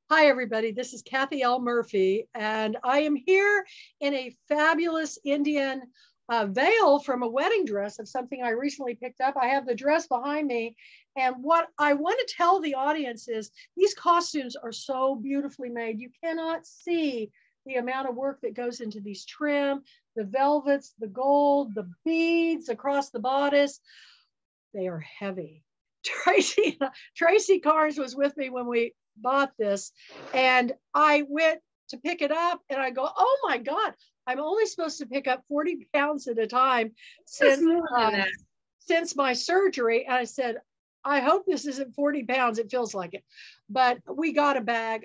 Hi, everybody. This is Kathy L. Murphy, and I am here in a fabulous Indian veil from a wedding dress of something I recently picked up. I have the dress behind me, and what I want to tell the audience is these costumes are so beautifully made. You cannot see the amount of work that goes into these trim, the velvets, the gold, the beads across the bodice. They are heavy. Tracy Carnes was with me when we bought this, and I went to pick it up and I go, oh my God, I'm only supposed to pick up 40 pounds at a time since my surgery. And I said, I hope this isn't 40 pounds. It feels like it. But we got a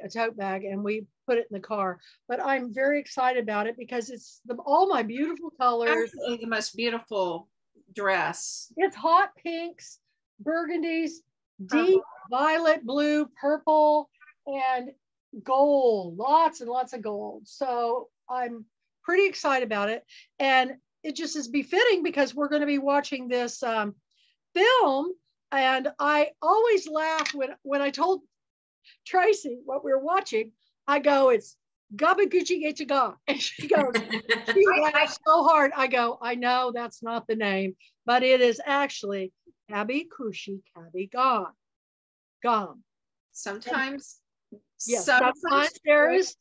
tote bag, and we put it in the car. But I'm very excited about it because it's all my beautiful colors. Absolutely the most beautiful dress. It's hot pinks, burgundies, deep violet, blue, purple, and gold, lots and lots of gold. So I'm pretty excited about it. And it just is befitting because we're going to be watching this film. And I always laugh when I told Tracy what we were watching. I go, it's Kabbbi Gucci Gacha. And she goes, she laughs so hard. I go, I know that's not the name, but it is actually Kabbbi Kushi Kabbbi Gam. Sometimes, yes, sometimes there is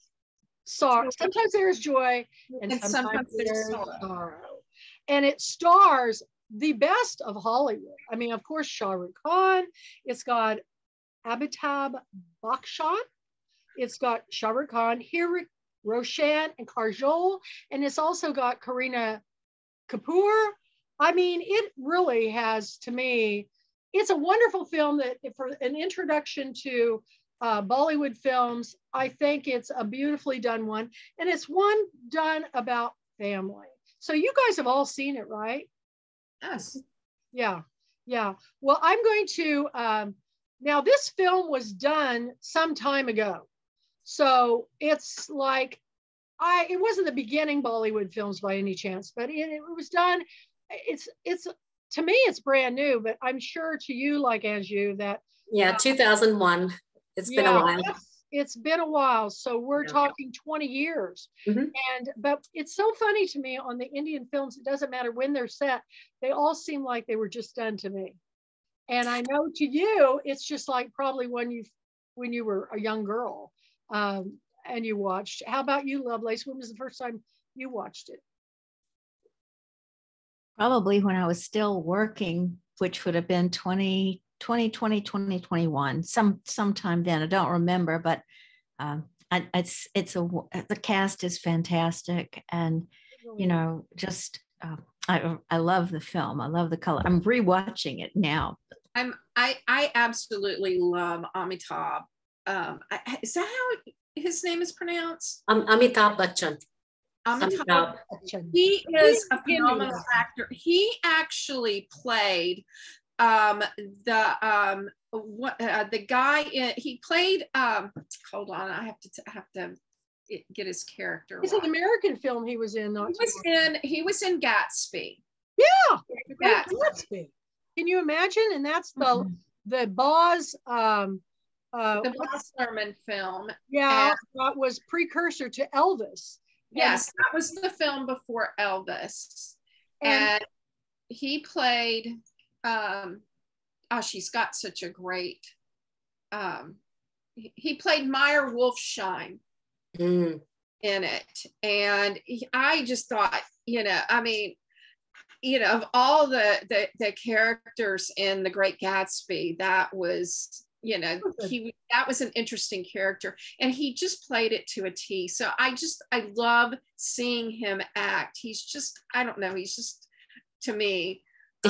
sorrow, sometimes there is joy, and sometimes there is sorrow. And it stars the best of Hollywood. I mean, of course, Shah Rukh Khan. It's got Amitabh Bachchan. It's got Shah Rukh Khan, Hrithik Roshan, and Kajol. And it's also got Kareena Kapoor. I mean, it really has, to me, it's a wonderful film that for an introduction to Bollywood films, I think it's a beautifully done one. And it's one done about family. So you guys have all seen it, right? Yes. Yeah. Yeah. Well, I'm going to, now this film was done some time ago. So it's like, it wasn't the beginning Bollywood films by any chance, but it was done. It's to me, it's brand new, but I'm sure to you, like Anju, that 2001. It's been a while. It's been a while. So we're talking 20 years. But it's so funny to me on the Indian films, it doesn't matter when they're set, they all seem like they were just done to me. And I know to you, it's just like probably when you were a young girl and you watched. How about you, Lovelace? When was the first time you watched it? Probably when I was still working, which would have been 2021, sometime then. I don't remember, but the cast is fantastic, and just I love the film. I love the color. I'm rewatching it now. I absolutely love Amitabh. Is that how his name is pronounced? Amitabh Bachchan. Amitabh. He is a phenomenal actor. He actually played the guy he played hold on, I have to get his character. It's an American film he was in. He was in Gatsby. Yeah, Gatsby. Can you imagine? And that's the Boz the Baz Luhrmann film. Yeah, that was precursor to Elvis. Yes, that was the film before Elvis. And he played she's got such a great he played Meyer Wolfsheim in it. And I just thought, of all the characters in The Great Gatsby, that was that was an interesting character, and he just played it to a T. So I love seeing him act. He's just, I don't know, he's just, to me,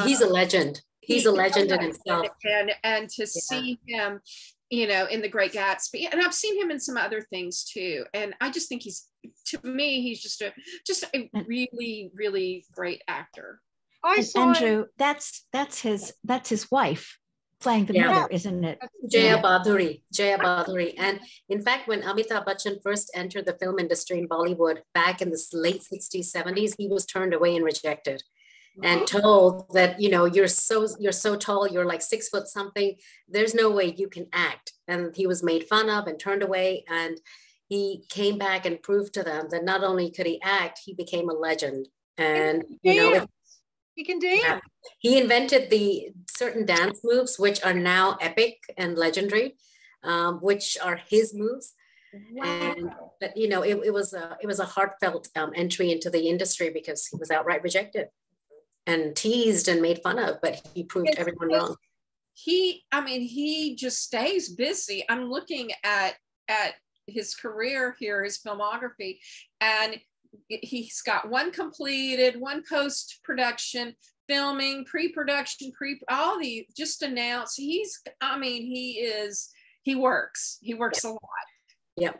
he's a legend. He's a legend in himself. And to see him, in The Great Gatsby, and I've seen him in some other things too. And I just think to me, he's just a really, really great actor. Andrew, that's his wife playing the mother, isn't it? Jaya Baduri. And in fact, when Amitabh Bachchan first entered the film industry in Bollywood back in the late 60s, 70s, he was turned away and rejected. and told that, you know, you're so tall, you're like 6 foot something, there's no way you can act. And he was made fun of and turned away, and he came back and proved to them that not only could he act, he became a legend. And you know, he can dance. Yeah, he invented the certain dance moves which are now epic and legendary, which are his moves. Wow. And but you know, it was a heartfelt entry into the industry, because he was outright rejected and teased and made fun of, but he proved everyone wrong. He just stays busy. I'm looking at his career here, his filmography, and he's got one completed, one post-production, filming, pre-production, all the just announced. He works a lot. Yeah.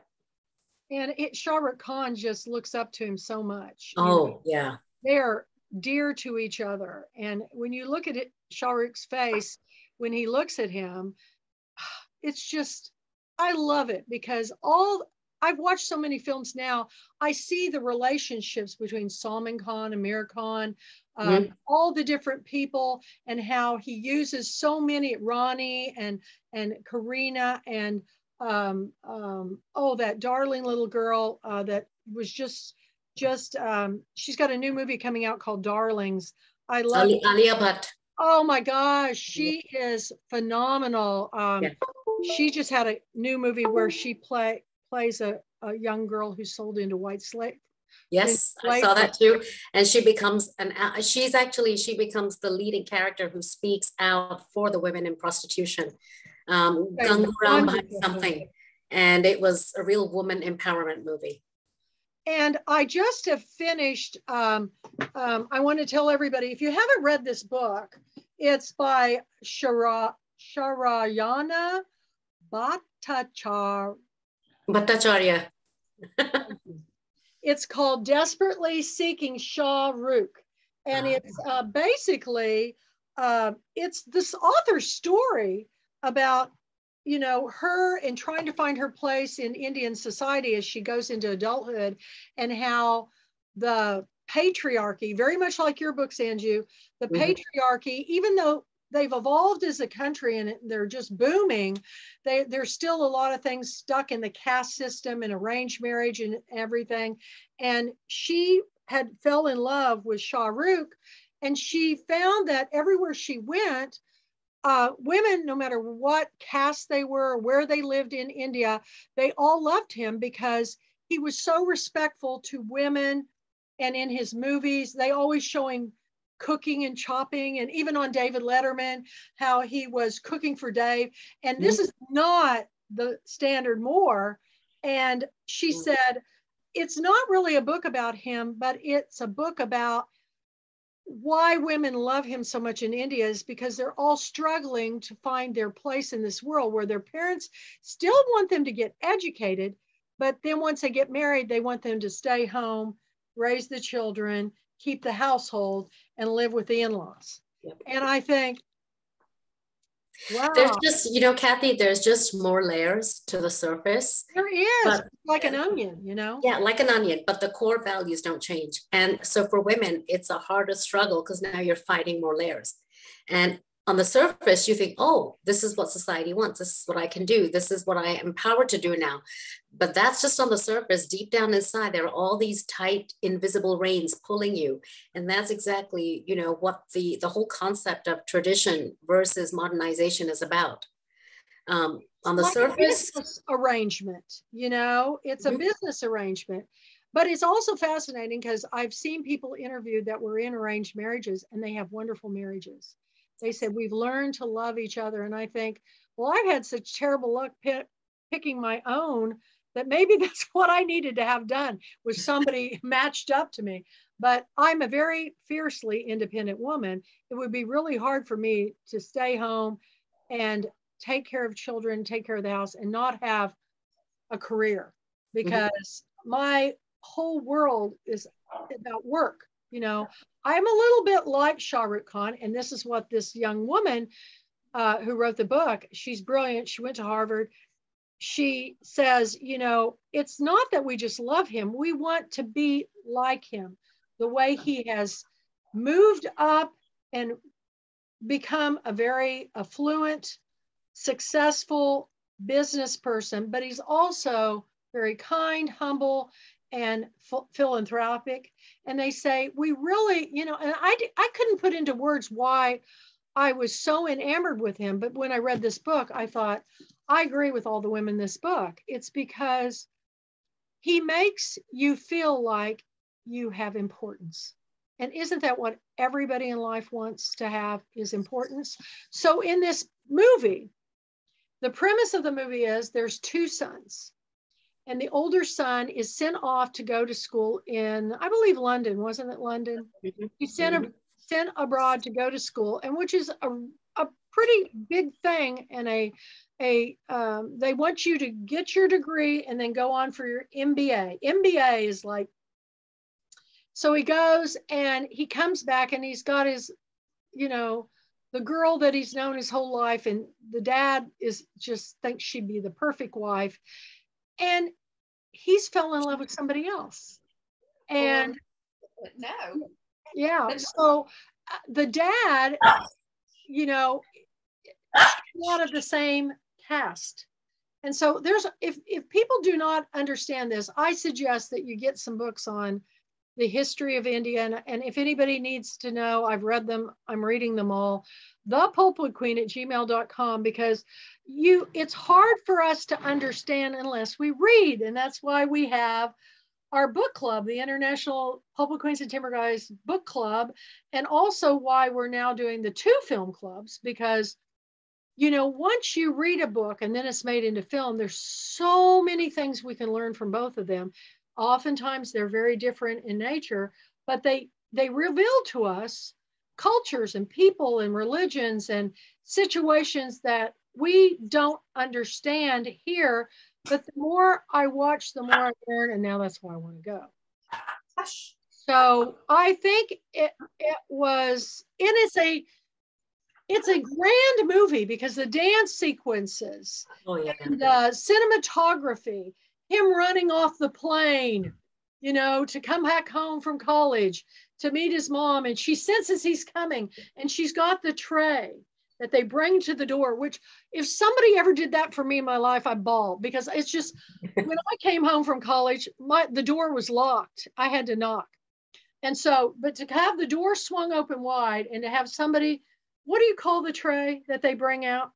And Shah Rukh Khan just looks up to him so much. Oh, yeah. They're dear to each other. And when you look at Shah Rukh's face, when he looks at him, it's just, I love it, because I've watched so many films now. I see the relationships between Salman Khan, Amir Khan, all the different people, and how he uses so many, Ronnie and Karina, and that darling little girl that was just she's got a new movie coming out called Darlings. I love Alia Bhatt. Oh my gosh, she is phenomenal. She just had a new movie where she plays a young girl who's sold into white slave. Yes, I saw that too. And she becomes she becomes the leading character who speaks out for the women in prostitution. Ganguram by something. And it was a real woman empowerment movie. And I just have finished, I want to tell everybody, if you haven't read this book, it's by Sharayana Bhattacharya. It's called Desperately Seeking Shah Rukh. And it's basically, it's this author's story about, you know, her and trying to find her place in Indian society as she goes into adulthood, and how the patriarchy, very much like your books, Anju, the patriarchy, even though they've evolved as a country and they're just booming, there's still a lot of things stuck in the caste system and arranged marriage and everything. And she fell in love with Shah Rukh, and she found that everywhere she went, women, no matter what caste they were, where they lived in India, they all loved him because he was so respectful to women. And in his movies, they always show him cooking and chopping, and even on David Letterman, how he was cooking for Dave. And this is not the standard more. And she said, it's not really a book about him, but it's a book about why women love him so much in India, is because they're all struggling to find their place in this world, where their parents still want them to get educated, but then once they get married, they want them to stay home, raise the children, keep the household, and live with the in-laws. Yep. And I think, wow. There's just, you know, Kathy, there's just more layers to the surface. There is, like an onion, you know? Yeah, like an onion, but the core values don't change. And so for women, it's a harder struggle, because now you're fighting more layers. And on the surface, you think, oh, this is what society wants. This is what I can do. This is what I am empowered to do now. But that's just on the surface. Deep down inside, there are all these tight, invisible reins pulling you. And that's exactly, you know, what the whole concept of tradition versus modernization is about. On the surface, a business arrangement, you know, it's a business arrangement. But it's also fascinating, because I've seen people interviewed that were in arranged marriages, and they have wonderful marriages. They said, we've learned to love each other. And I think, well, I've had such terrible luck picking my own, that maybe that's what I needed to have done, was somebody matched up to me. But I'm a very fiercely independent woman. It would be really hard for me to stay home and take care of children, take care of the house, and not have a career, because my whole world is about work. You know, I'm a little bit like Shah Rukh Khan, and this is what this young woman who wrote the book, she's brilliant. She went to Harvard. She says, you know, it's not that we just love him. We want to be like him, the way he has moved up and become a very affluent, successful business person, but he's also very kind, humble, and philanthropic. And they say, we really, you know, and I couldn't put into words why I was so enamored with him. But when I read this book, I thought, I agree with all the women in this book. It's because he makes you feel like you have importance. And isn't that what everybody in life wants to have, is importance? So in this movie, the premise of the movie is there's two sons. And the older son is sent off to go to school in, I believe, London. Wasn't it London? He's sent abroad to go to school, and which is a pretty big thing. And they want you to get your degree and then go on for your MBA. MBA is like, so he goes and he comes back and he's got his, you know, the girl that he's known his whole life, and the dad is just thinks she'd be the perfect wife. And he's fell in love with somebody else. And no. Yeah. So the dad, you know, out of the same cast. And so there's, if people do not understand this, I suggest that you get some books on the history of India. And if anybody needs to know, I've read them, I'm reading them all. thepulpwoodqueen@gmail.com, because it's hard for us to understand unless we read. And that's why we have our book club, the International Pulpwood Queens and Timber Guys Book Club, and also why we're now doing the 2 film clubs, because, you know, once you read a book and then it's made into film, there's so many things we can learn from both of them. Oftentimes they're very different in nature, but they reveal to us cultures and people and religions and situations that we don't understand here. But the more I watch, the more I learn, and now that's why I want to go. So I think it was, and it's a grand movie because the dance sequences, and the cinematography, him running off the plane, you know, to come back home from college to meet his mom, and she senses he's coming, and she's got the tray that they bring to the door, which if somebody ever did that for me in my life, I bawled, because it's just, when I came home from college, the door was locked. I had to knock. And so, but to have the door swung open wide and to have somebody, what do you call the tray that they bring out?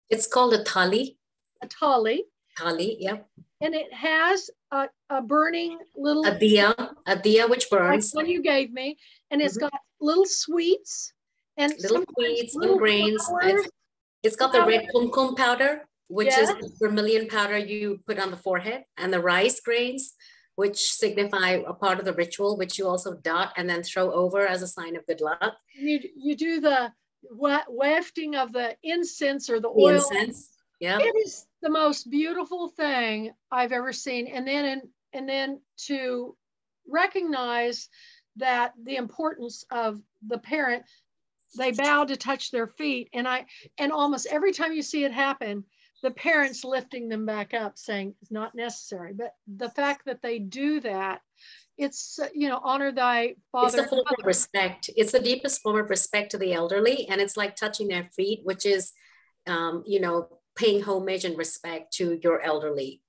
It's called a thali. A thali. Thali, yep. And it has a burning little... A diya which burns. Like one you gave me. And it's got little sweets. And little sweets and grains. It's got the red kumkum powder, which is the vermilion powder you put on the forehead, and the rice grains, which signify a part of the ritual, which you also dot and then throw over as a sign of good luck. You do the wafting of the incense or the oil. Incense, yeah. It is the most beautiful thing I've ever seen. And then to recognize that the importance of the parent, they bow to touch their feet. And almost every time you see it happen, the parents lifting them back up saying it's not necessary. But the fact that they do that, it's, you know, honor thy father. It's a form of respect. It's the deepest form of respect to the elderly. And it's like touching their feet, which is, you know, paying homage and respect to your elderly.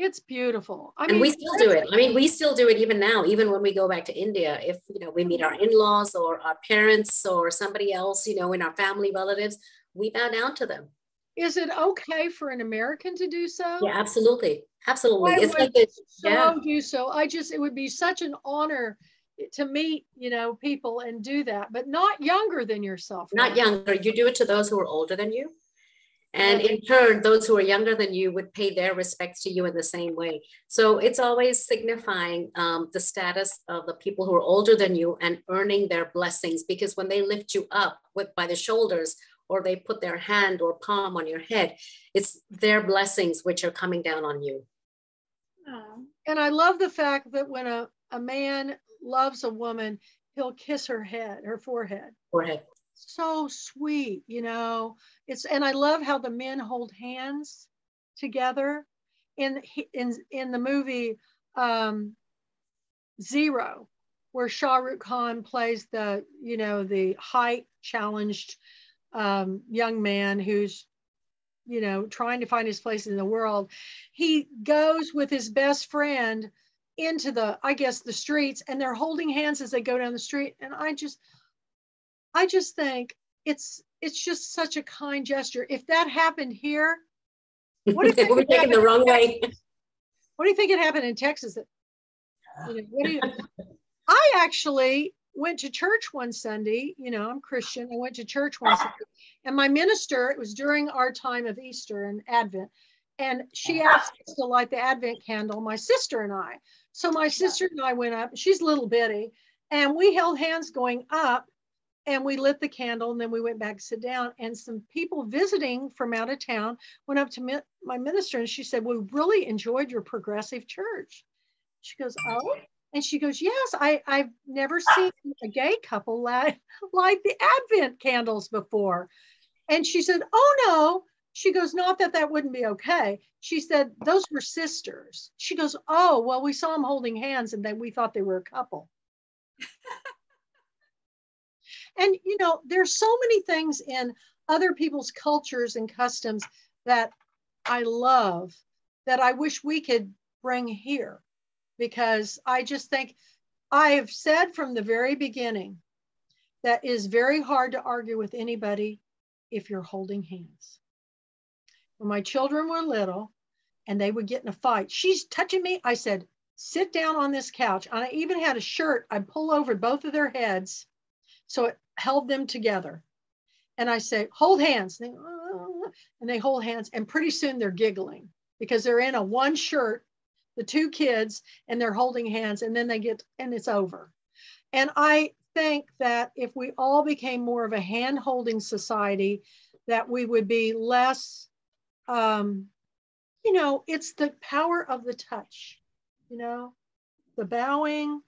It's beautiful. And we still do it. I mean, we still do it even now, even when we go back to India. If, you know, we meet our in-laws or our parents or somebody else, you know, in our family relatives, we bow down to them. Is it okay for an American to do so? Yeah, absolutely. Absolutely. It's like do so. It would be such an honor to meet, you know, people and do that, but not younger than yourself. Not younger. You do it to those who are older than you. And in turn, those who are younger than you would pay their respects to you in the same way. So it's always signifying the status of the people who are older than you and earning their blessings, because when they lift you up by the shoulders, or they put their hand or palm on your head, it's their blessings which are coming down on you. And I love the fact that when a man loves a woman, he'll kiss her forehead. So sweet, you know. And I love how the men hold hands together. In the movie Zero, where Shah Rukh Khan plays the, you know, the height challenged young man who's, you know, trying to find his place in the world. He goes with his best friend into the, I guess, the streets, and they're holding hands as they go down the street. And I just think it's just such a kind gesture. If that happened here, what do you think? We're taking the wrong way. What do you think it happened in Texas? You know, I actually went to church one Sunday. You know, I'm Christian. I went to church one Sunday, and my minister, it was during our time of Easter and Advent, and she asked us to light the Advent candle, my sister and I. So my sister and I went up, she's little bitty, and we held hands going up, and we lit the candle, and then we went back to sit down, and some people visiting from out of town went up to my minister, and she said, we really enjoyed your progressive church. She goes, oh, and she goes, yes, I've never seen a gay couple light the Advent candles before. And she said, oh no. She goes, not that that wouldn't be okay. She said, those were sisters. She goes, oh, well, we saw them holding hands and then we thought they were a couple. And, you know, there's so many things in other people's cultures and customs that I love, that I wish we could bring here, because I just think I have said from the very beginning that it is very hard to argue with anybody if you're holding hands. When my children were little and they would get in a fight, she's touching me, I said, sit down on this couch. And I even had a shirt I'd pull over both of their heads so it held them together. And I say, hold hands. And they hold hands, and pretty soon they're giggling because they're in a one shirt, the two kids, and they're holding hands, and then they get, and it's over. And I think that if we all became more of a hand-holding society, that we would be less, you know, it's the power of the touch, you know, the bowing,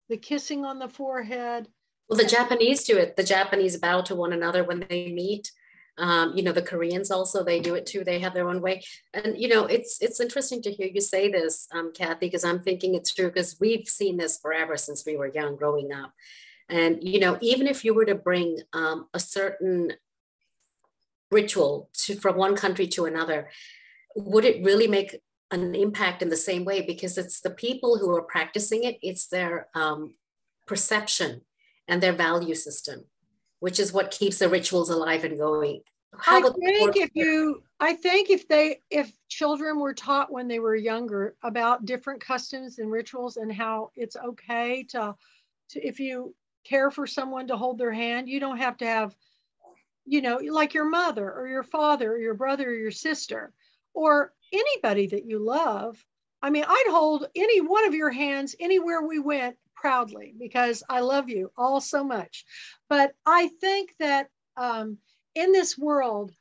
the kissing on the forehead. Well, the Japanese do it. The Japanese bow to one another when they meet. You know, the Koreans also, they do it too. They have their own way. And, you know, it's interesting to hear you say this, Kathy, because I'm thinking it's true, because we've seen this forever since we were young growing up. And, you know, even if you were to bring a certain ritual from one country to another, would it really make an impact in the same way? Because it's the people who are practicing it, it's their perception and their value system, which is what keeps the rituals alive and going. I think if children were taught when they were younger about different customs and rituals and how it's okay to if you care for someone, to hold their hand, you don't have to have, you know, like your mother or your father or your brother or your sister or anybody that you love. I mean, I'd hold any one of your hands anywhere we went proudly, because I love you all so much. But I think that in this world,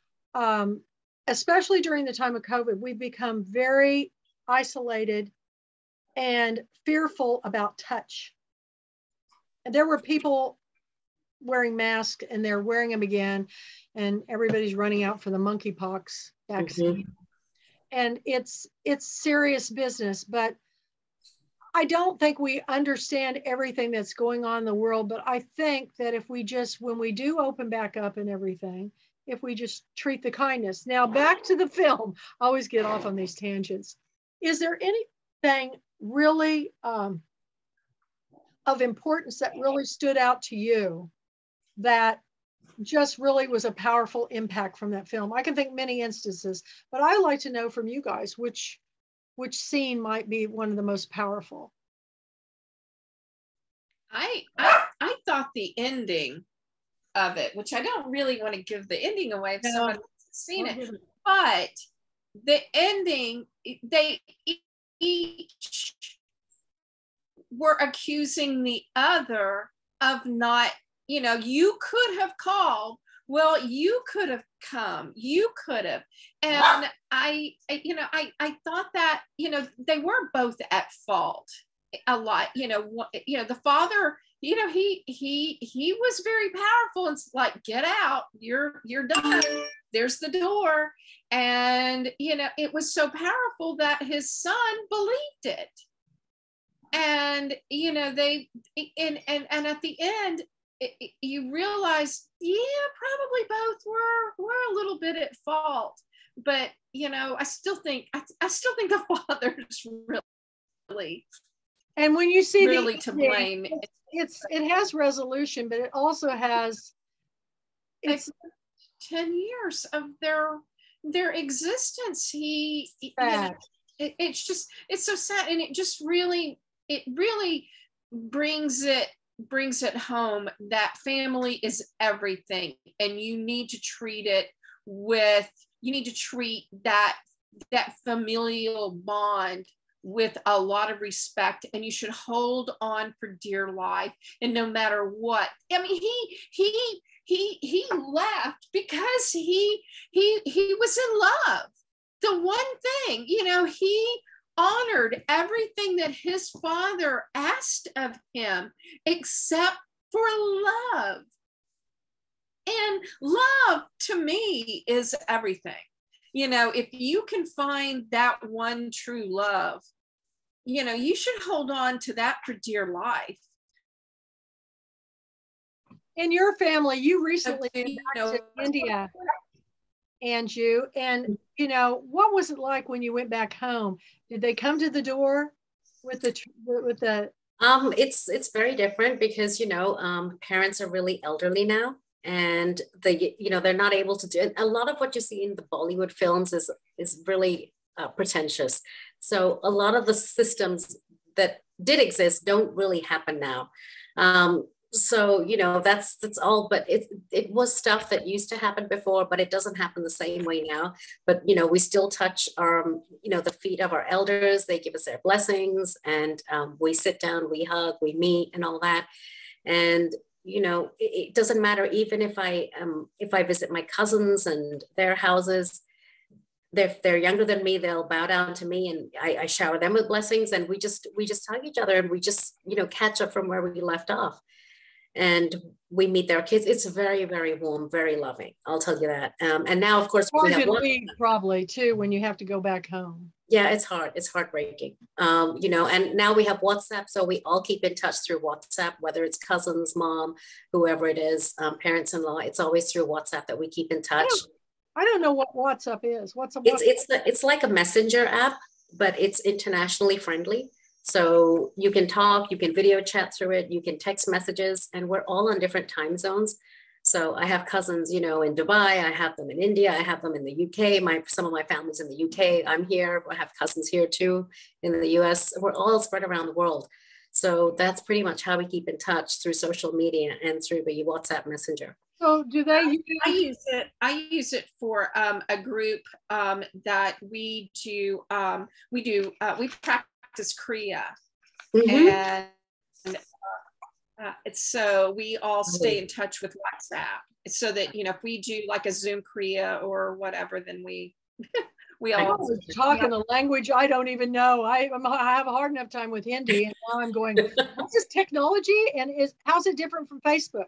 especially during the time of COVID, we've become very isolated and fearful about touch. And there were people wearing masks, and they're wearing them again, and everybody's running out for the monkeypox vaccine. Mm-hmm. And it's serious business, but I don't think we understand everything that's going on in the world. But I think that if we just, when we do open back up and everything, if we just treat the kindness. Now back to the film, I always get off on these tangents. Is there anything really of importance that really stood out to you that just really was a powerful impact from that film? I can think many instances, but I like to know from you guys which scene might be one of the most powerful. I thought the ending of it, which I don't really want to give the ending away if someone hasn't seen it, but the ending, they each were accusing the other of not, you know, you could have called, well, you could have come, you could have. And I thought that, you know, they were both at fault a lot. You know, the father, you know, he was very powerful. It's like, get out, you're done. There's the door. And, you know, it was so powerful that his son believed it. And, you know, and at the end, you realize, yeah, probably both were a little bit at fault. But, you know, I still think the father's really, and when you see really to blame. It has resolution, but it also has, it's 10 years of their existence. It's just, it's so sad. And it really brings it home that family is everything. And you need to treat that familial bond with a lot of respect, and you should hold on for dear life. And no matter what, I mean, he left because he was in love. The one thing, you know, he honored everything that his father asked of him, except for love. And love to me is everything. You know, if you can find that one true love, you know, you should hold on to that for dear life. In your family, you recently went back to India, Anju, and you know, what was it like when you went back home? Did they come to the door with the It's very different because, you know, parents are really elderly now, and they're not able to do it. A lot of what you see in the Bollywood films is really pretentious. So a lot of the systems that did exist don't really happen now. So, you know, that's all, but it was stuff that used to happen before, but it doesn't happen the same way now. But, you know, we still touch the feet of our elders. They give us their blessings, and we sit down, we hug, we meet and all that. And, you know, it doesn't matter, even if I visit my cousins and their houses, they're younger than me, they'll bow down to me, and I shower them with blessings, and we just hug each other, and we just, you know, catch up from where we left off. And we meet their kids. It's very, very warm, very loving. I'll tell you that. And now, of course, we have probably too when you have to go back home. Yeah, it's hard. It's heartbreaking. You know, and now we have WhatsApp, so we all keep in touch through WhatsApp, whether it's cousins, mom, whoever it is, parents-in-law. It's always through WhatsApp that we keep in touch. I don't know what WhatsApp is. What's a WhatsApp? It's like a messenger app, but it's internationally friendly. So you can talk, you can video chat through it, you can text messages, and we're all on different time zones. So I have cousins, you know, in Dubai, I have them in India, I have them in the UK, some of my family's in the UK, I'm here, I have cousins here too in the US. We're all spread around the world. So that's pretty much how we keep in touch, through social media and through the WhatsApp Messenger. So do they? I use it for a group that we practice Kriya, and so we all stay in touch with WhatsApp, so that, you know, if we do like a Zoom Kriya or whatever, then we all talking a language I don't even know. I have a hard enough time with Hindi, and now I'm going, what's this technology, and how's it different from Facebook?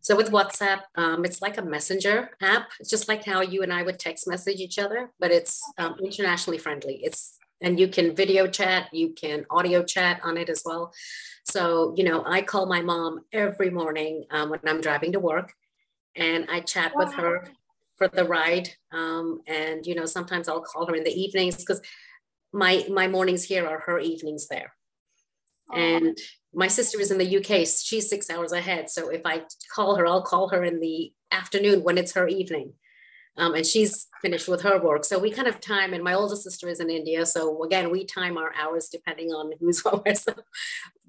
So with WhatsApp, it's like a messenger app. It's just like how you and I would text message each other, but it's internationally friendly. And you can video chat, you can audio chat on it as well. So, you know, I call my mom every morning when I'm driving to work, and I chat with her for the ride. And, you know, sometimes I'll call her in the evenings, because my mornings here are her evenings there. And my sister is in the UK. She's 6 hours ahead. So if I call her, I'll call her in the afternoon when it's her evening. And she's finished with her work. So we kind of time, and my older sister is in India. So again, we time our hours depending on who's where.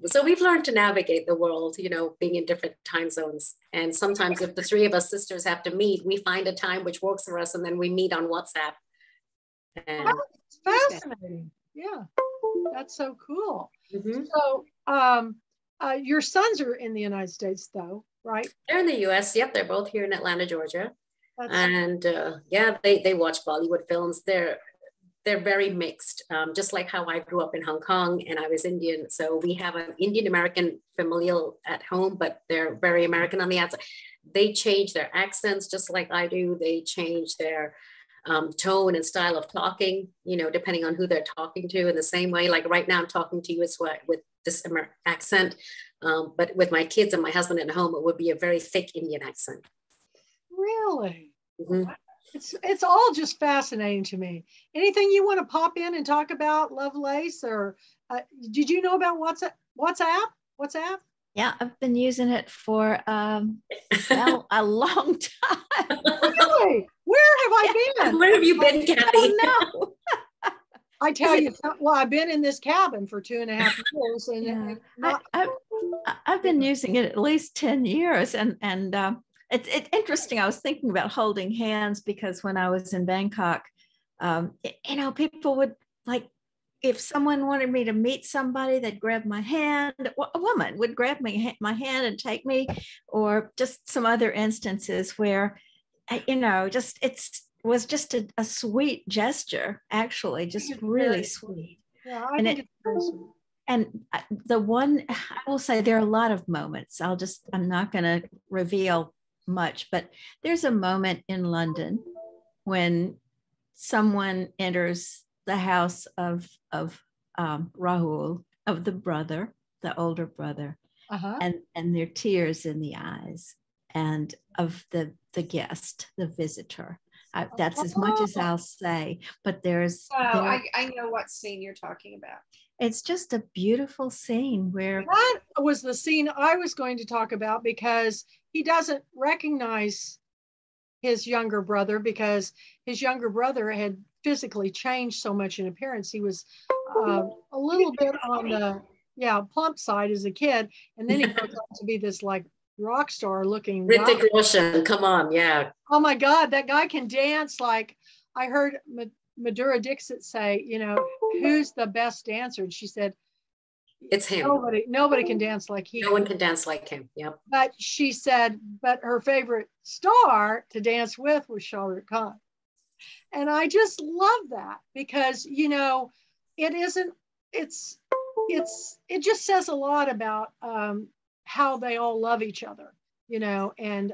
So we've learned to navigate the world, you know, being in different time zones. And sometimes if the three of us sisters have to meet, we find a time which works for us, and then we meet on WhatsApp. And that's fascinating. Yeah, that's so cool. Mm-hmm. So your sons are in the United States though, right? They're in the US. Yep, they're both here in Atlanta, Georgia. And yeah, they watch Bollywood films. They're very mixed, just like how I grew up in Hong Kong and I was Indian. So we have an Indian American familial at home, but they're very American on the outside. They change their accents just like I do. They change their tone and style of talking, depending on who they're talking to. In the same way, like right now I'm talking to you with this accent, but with my kids and my husband at home, it would be a very thick Indian accent. Really? Mm-hmm. It's all just fascinating to me. Anything you want to pop in and talk about, Lovelace, or did you know about WhatsApp? Yeah, I've been using it for well, a long time. Really? Where have I been? Where have you been, Kathy? Oh, no. I tell you, well, I've been in this cabin for 2.5 years, and Yeah. not. I've been using it at least 10 years, and it's interesting. I was thinking about holding hands because when I was in Bangkok, people would, like, if someone wanted me to meet somebody, they'd grab my hand. A woman would grab my hand and take me, or just some other instances where, it was just a sweet gesture, actually, just really sweet. Yeah, I think it's very sweet. And the one, I will say, there are a lot of moments. I'm not going to reveal much, but there's a moment in London when someone enters the house of Rahul, of the older brother, and there are tears in the eyes, and of the guest, the visitor. That's as much as I'll say, but I know what scene you're talking about. It's just a beautiful scene where that was the scene I was going to talk about, because he doesn't recognize his younger brother, because his younger brother had physically changed so much in appearance. He was a little bit on the plump side as a kid, and then he grows up to be this like rock star looking guy. Hrithik Roshan, come on, yeah. Oh my God, that guy can dance. Like, I heard Madhura Dixit say, who's the best dancer? And she said, it's him. Nobody can dance like he. No one can dance like him. Yep. But she said, but her favorite star to dance with was Shah Rukh Khan. And I just love that, because, it just says a lot about how they all love each other, and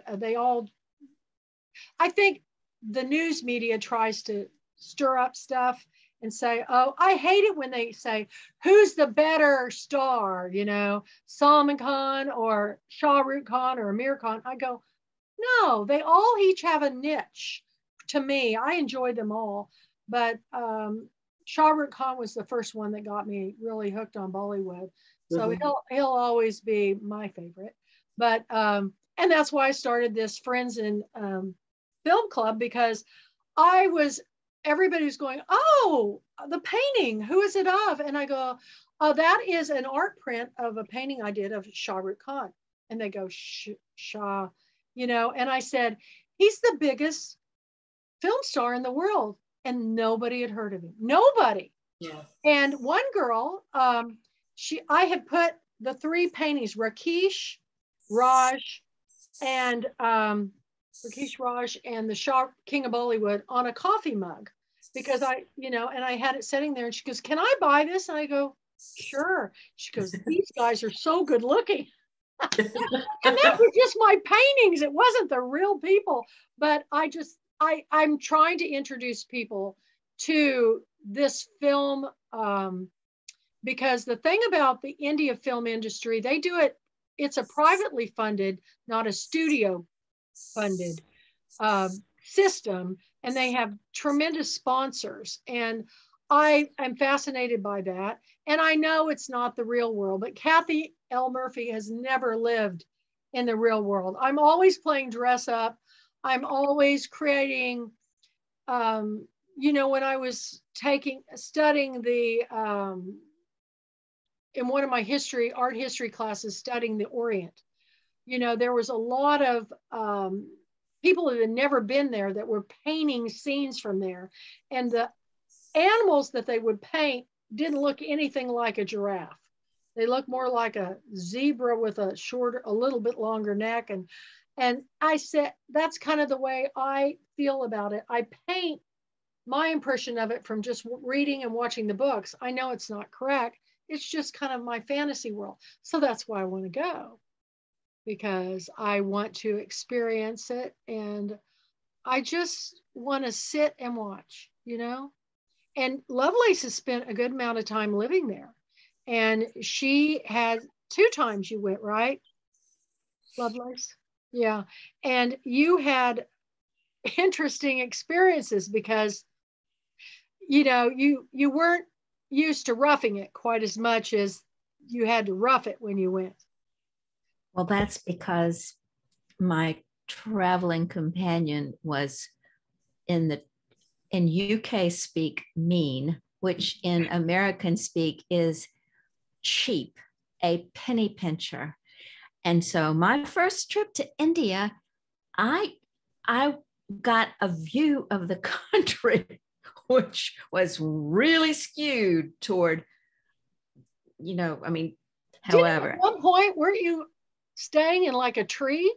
I think the news media tries to stir up stuff and say, oh, I hate it when they say, who's the better star, Salman Khan or Shah Rukh Khan or Amir Khan. I go, no, they all each have a niche. To me, I enjoy them all, but Shah Rukh Khan was the first one that got me really hooked on Bollywood. So he'll always be my favorite. But and that's why I started this Friends in Film Club, because everybody was going, oh, the painting, who is it of? And I go, oh, that is an art print of a painting I did of Shah Rukh Khan. And they go, Shah, and I said, he's the biggest film star in the world. And nobody had heard of him. Nobody. Yeah. And one girl, I had put the 3 paintings, Rakesh, Raj, and the Shah King of Bollywood, on a coffee mug, because and I had it sitting there, and she goes, can I buy this? And I go, sure. She goes, these guys are so good looking. And that was just my paintings. It wasn't the real people, but I'm trying to introduce people to this film, because the thing about the India film industry, they do it, it's a privately funded, not a studio funded system, and they have tremendous sponsors. And I am fascinated by that. And I know it's not the real world, but Kathy L. Murphy has never lived in the real world. I'm always playing dress up. I'm always creating, when I was studying in one of my art history classes, studying the Orient, there was a lot of people that had never been there that were painting scenes from there. And the animals that they would paint didn't look anything like a giraffe. They looked more like a zebra with a little bit longer neck. And I said, that's kind of the way I feel about it. I paint my impression of it from just reading and watching the books. I know it's not correct. It's just kind of my fantasy world. So that's why I want to go, because I want to experience it. And I just want to sit and watch, you know? And Lovelace has spent a good amount of time living there. And she had 2 times you went, right? Lovelace? Yeah. And you had interesting experiences because, you know, you weren't used to roughing it quite as much as you had to rough it when you went. Well, that's because my traveling companion was in UK speak mean, which in American speak is cheap, a penny pincher. And so my first trip to India, I got a view of the country which was really skewed toward, you know, I mean, however. At one point, weren't you staying in like a tree?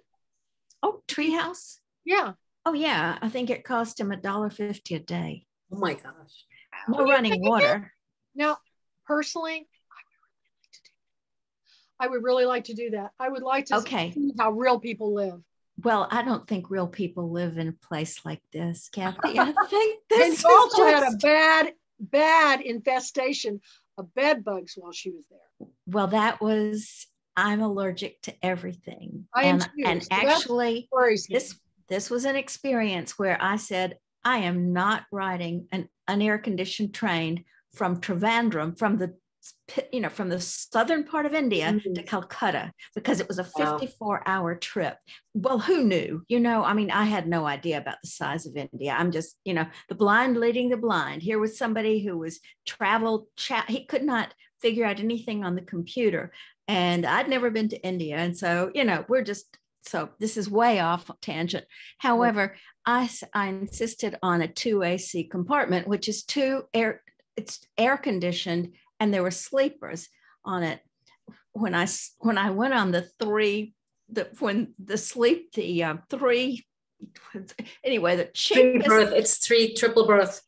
Oh, treehouse? Yeah. Oh, yeah. I think it cost him $1.50 a day. Oh my gosh. No running water. Now, personally, I would really like to do that. I would like to see how real people live. Well, I don't think real people live in a place like this, Kathy. I think this and you also had a bad infestation of bed bugs while she was there. Well, I'm allergic to everything. I am too. And so actually, this was an experience where I said, I am not riding an unair-conditioned train from Trivandrum, from the southern part of India to Calcutta, because it was a 54-hour trip. Well, who knew? You know, I mean, I had no idea about the size of India. I'm just, you know, the blind leading the blind. Here was somebody who was he could not figure out anything on the computer. And I'd never been to India. And so, you know, so this is way off tangent. However, I insisted on a 2 AC compartment, which is it's air conditioned, and there were sleepers on it. When I went on the triple berth.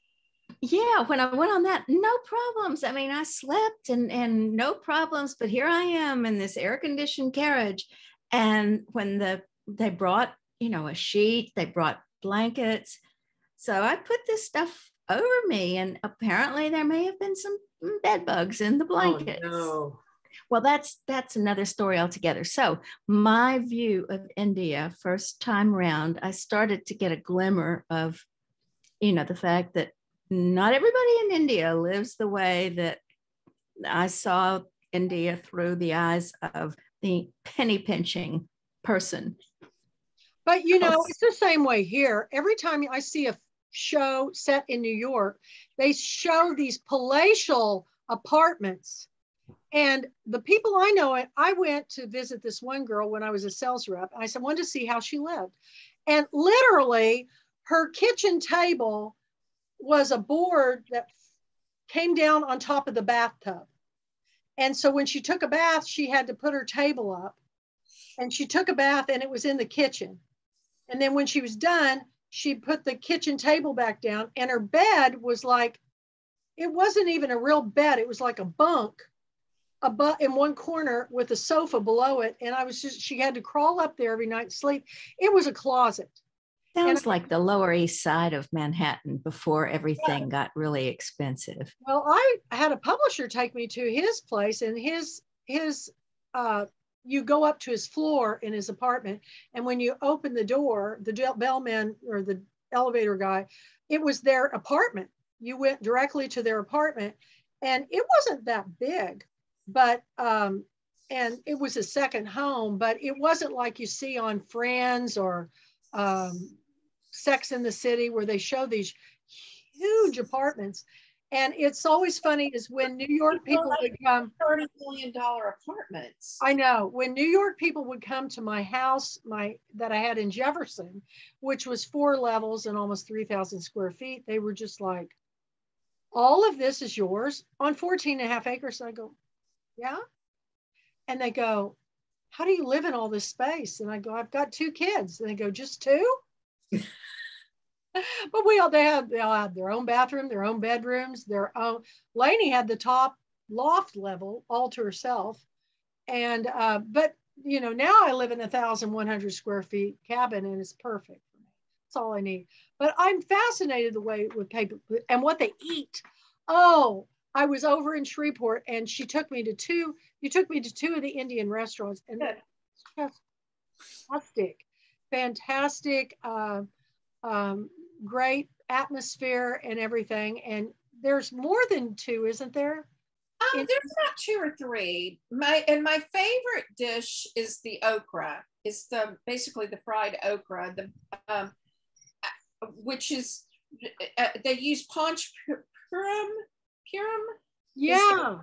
Yeah, when I went on that, no problems. I mean, I slept and no problems, but here I am in this air-conditioned carriage. And when they brought, you know, a sheet, they brought blankets. So I put this stuff over me, and apparently there may have been some bed bugs in the blankets. Oh, no. Well, that's another story altogether. So my view of India, first time around, I started to get a glimmer of, you know, the fact that not everybody in India lives the way that I saw India through the eyes of the penny pinching person. But, you know, it's the same way here. Every time I see a show set in New York, they show these palatial apartments. And the people I know, I went to visit this one girl when I was a sales rep. I said, I wanted to see how she lived. And literally her kitchen table was a board that came down on top of the bathtub. And so when she took a bath, she had to put her table up, and she took a bath and it was in the kitchen. And then when she was done, she put the kitchen table back down, and her bed was like, it wasn't even a real bed. It was like a bunk in one corner with a sofa below it. And she had to crawl up there every night and sleep. It was a closet. Sounds like the Lower East Side of Manhattan before everything got really expensive. Well, I had a publisher take me to his place, and you go up to his floor in his apartment, and when you open the door, the bellman or the elevator guy, it was their apartment. You went directly to their apartment, and it wasn't that big, but and it was a second home, but it wasn't like you see on Friends or Sex and the City, where they show these huge apartments. And it's always funny is when New York people would come. $30 million apartments. I know. When New York people would come to my house, that I had in Jefferson, which was 4 levels and almost 3,000 square feet, they were just like, all of this is yours on 14.5 acres. And I go, yeah. And they go, how do you live in all this space? And I go, I've got 2 kids. And they go, just 2? But they all had their own bathroom, their own bedrooms, their own. Lainey had the top loft level all to herself. And, but, you know, now I live in 1,100 square feet cabin, and it's perfect for me. That's all I need. But I'm fascinated the way with paper and what they eat. Oh, I was over in Shreveport and you took me to two of the Indian restaurants, and just fantastic, great atmosphere and everything. And there's more than two, isn't there? There's not two or three. My favorite dish is the okra. It's basically the fried okra. Which is they use Ponch Purum. Yeah,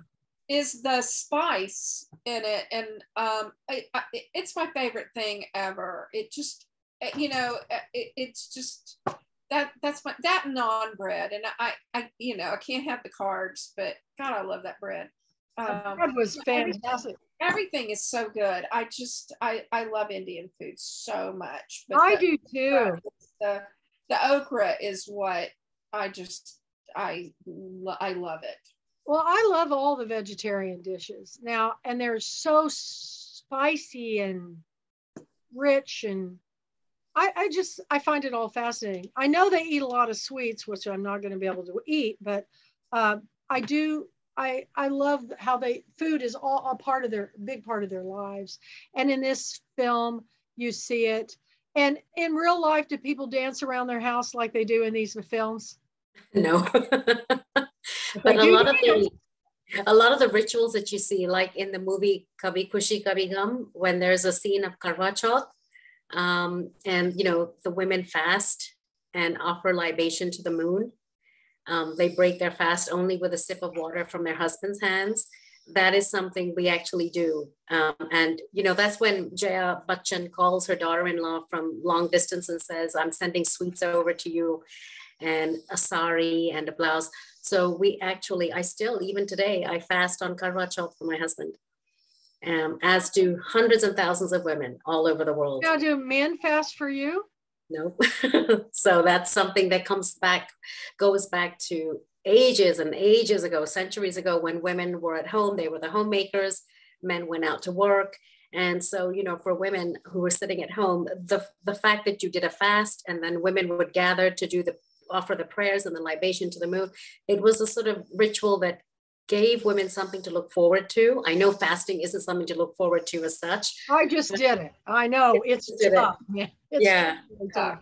is the spice in it, and it's my favorite thing ever. It just it's just that's my that naan bread, and I I can't have the carbs, but God, I love that bread. that was fantastic. Everything is so good. I love Indian food so much. But I do too. The okra is what I love it. Well, I love all the vegetarian dishes now, and they're so spicy and rich, and I find it all fascinating. I know they eat a lot of sweets, which I'm not going to be able to eat, but I love how food is all a part of big part of their lives. And in this film, you see it. And in real life, do people dance around their house like they do in these films? No. But a lot of the rituals that you see, like in the movie Kabhi Khushi Kabhi Gum, when there's a scene of Karwa Chauth, and the women fast and offer libation to the moon. They break their fast only with a sip of water from their husband's hands. That is something we actually do. And that's when Jaya Bachchan calls her daughter-in-law from long distance and says, I'm sending sweets over to you, and a sari and a blouse. So I still, even today, I fast on Karwa Chauth for my husband, as do hundreds and thousands of women all over the world. Now, do men fast for you? No. So that's something that goes back to ages and ages ago, centuries ago, when women were at home. They were the homemakers, men went out to work. And so, for women who were sitting at home, the fact that you did a fast and then women would gather to offer the prayers and the libation to the moon, it was a sort of ritual that gave women something to look forward to. I know fasting isn't something to look forward to as such. I just did it. I know it's tough. Yeah. Tough.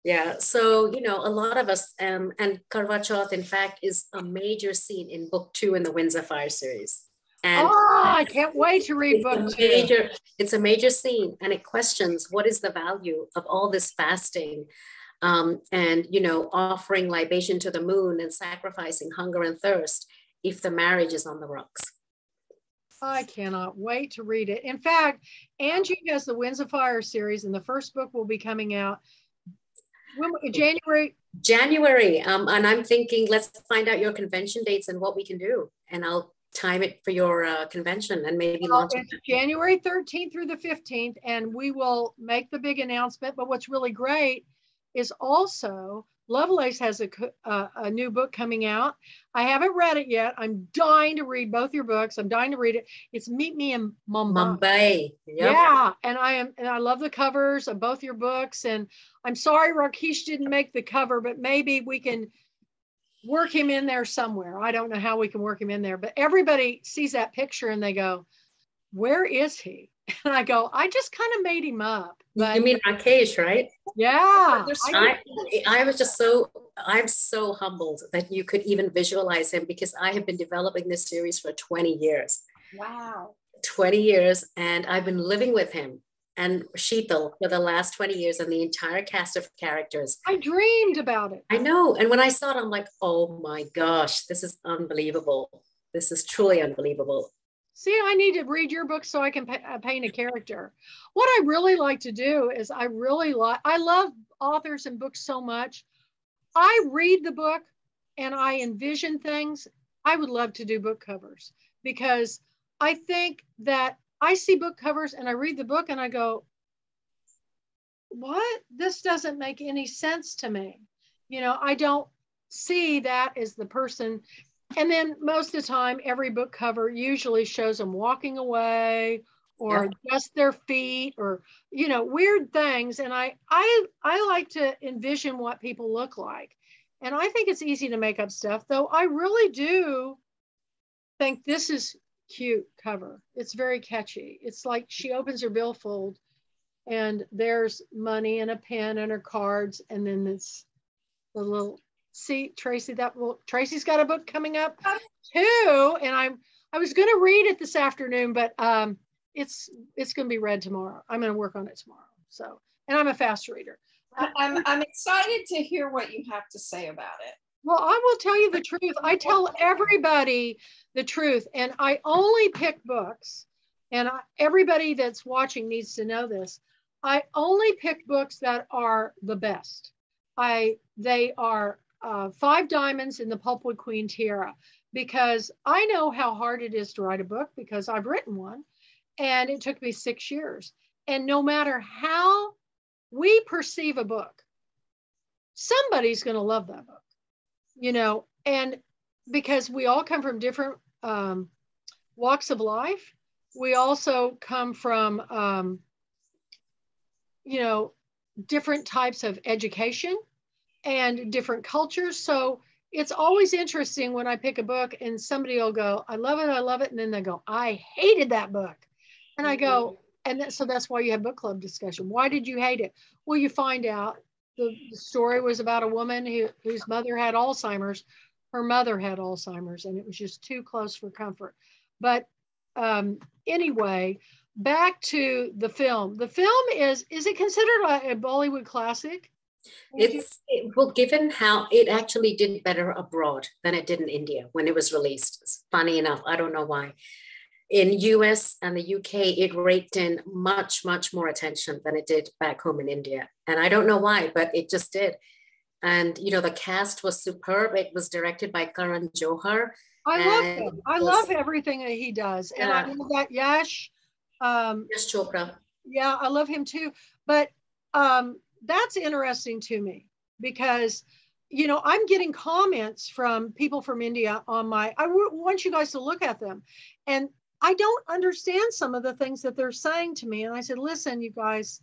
Yeah. So, a lot of us, and Karwa Chauth, in fact, is a major scene in book 2 in the Winds of Fire series. And I can't wait to read book 2. It's a major scene, and it questions what is the value of all this fasting, and, offering libation to the moon and sacrificing hunger and thirst if the marriage is on the rocks. I cannot wait to read it. In fact, Anju has the Winds of Fire series, and the first book will be coming out January. And I'm thinking, let's find out your convention dates and what we can do, and I'll time it for your convention and maybe launch it. It's January 13th through the 15th, and we will make the big announcement. But what's really great is also Lovelace has a new book coming out. I haven't read it yet. I'm dying to read both your books. I'm dying to read it. It's Meet Me in Mumbai. Yep. Yeah, and I love the covers of both your books. And I'm sorry Rakesh didn't make the cover, but maybe we can work him in there somewhere. I don't know how we can work him in there, but everybody sees that picture and they go, where is he? And I go, I just kind of made him up. But, you mean Rakesh, right? Yeah. I'm so humbled that you could even visualize him, because I have been developing this series for 20 years. Wow. 20 years. And I've been living with him and Sheetal for the last 20 years, and the entire cast of characters. I dreamed about it. I know. And when I saw it, I'm like, oh my gosh, this is unbelievable. This is truly unbelievable. See, I need to read your book so I can paint a character. What I really like to do is I love authors and books so much. I read the book and I envision things. I would love to do book covers, because I think that I see book covers and I read the book and I go, what? This doesn't make any sense to me. I don't see that as the person. And then most of the time, every book cover usually shows them walking away or just their feet, or, you know, weird things. And I like to envision what people look like. And I think it's easy to make up stuff, though I really do think this is cute cover. It's very catchy. It's like she opens her billfold and there's money and a pen and her cards. And then it's the little, see, Tracy, Tracy's got a book coming up too. And I was going to read it this afternoon, but it's going to be read tomorrow. I'm going to work on it tomorrow. So, and I'm a fast reader. I'm excited to hear what you have to say about it. Well, I will tell you the truth. I tell everybody the truth, and I only pick books, and everybody that's watching needs to know this. I only pick books that are the best. They are 5 diamonds in the Pulpwood Queen tiara, because I know how hard it is to write a book, because I've written one, and it took me 6 years. And no matter how we perceive a book, somebody's going to love that book. You know, and because we all come from different walks of life, we also come from, you know, different types of education and different cultures. So it's always interesting when I pick a book and somebody will go, I love it, I love it. And then they go, I hated that book. And I go, and so that's why you have book club discussion. Why did you hate it? Well, you find out. The story was about a woman whose mother had Alzheimer's. Her mother had Alzheimer's, and it was just too close for comfort. But anyway, back to the film. The film is it considered a Bollywood classic? Well, given how it actually did better abroad than it did in India when it was released. It's funny enough, I don't know why. In US and the UK, it raked in much, much more attention than it did back home in India. And I don't know why, but it just did. And, you know, the cast was superb. It was directed by Karan Johar. I love him. I love everything that he does. And I love that Yash. Yash Chopra. Yeah, I love him too. But that's interesting to me because, you know, I'm getting comments from people from India on I want you guys to look at them. And I don't understand some of the things that they're saying to me. And I said, listen, you guys,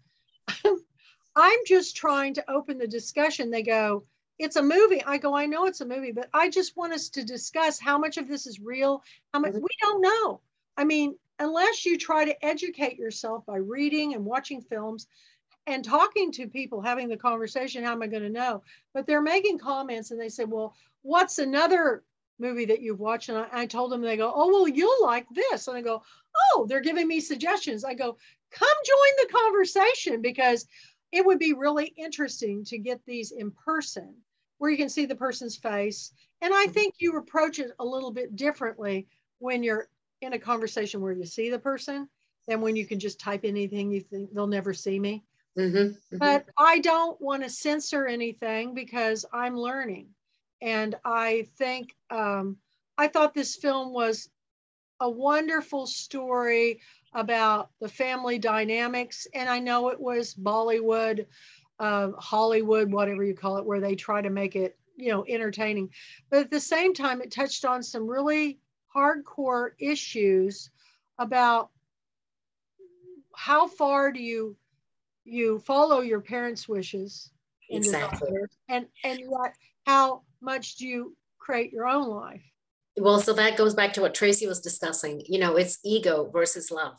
I'm just trying to open the discussion. They go, it's a movie. I go, I know it's a movie, but I just want us to discuss how much of this is real. How much we don't know. I mean, unless you try to educate yourself by reading and watching films and talking to people, having the conversation, how am I going to know? But they're making comments and they say, well, what's another movie that you've watched? And I told them, they go, oh, well, you'll like this. And I go, oh, they're giving me suggestions. I go, come join the conversation, because it would be really interesting to get these in person where you can see the person's face. And I think you approach it a little bit differently when you're in a conversation where you see the person than when you can just type anything you think they'll never see me. But I don't want to censor anything because I'm learning. And I think, I thought this film was a wonderful story about the family dynamics. And I know it was Bollywood, Hollywood, whatever you call it, where they try to make it, you know, entertaining. But at the same time, it touched on some really hardcore issues about how far do you follow your parents' wishes and desires, and how much do you create your own life? Well, so that goes back to what Tracy was discussing. You know, it's ego versus love.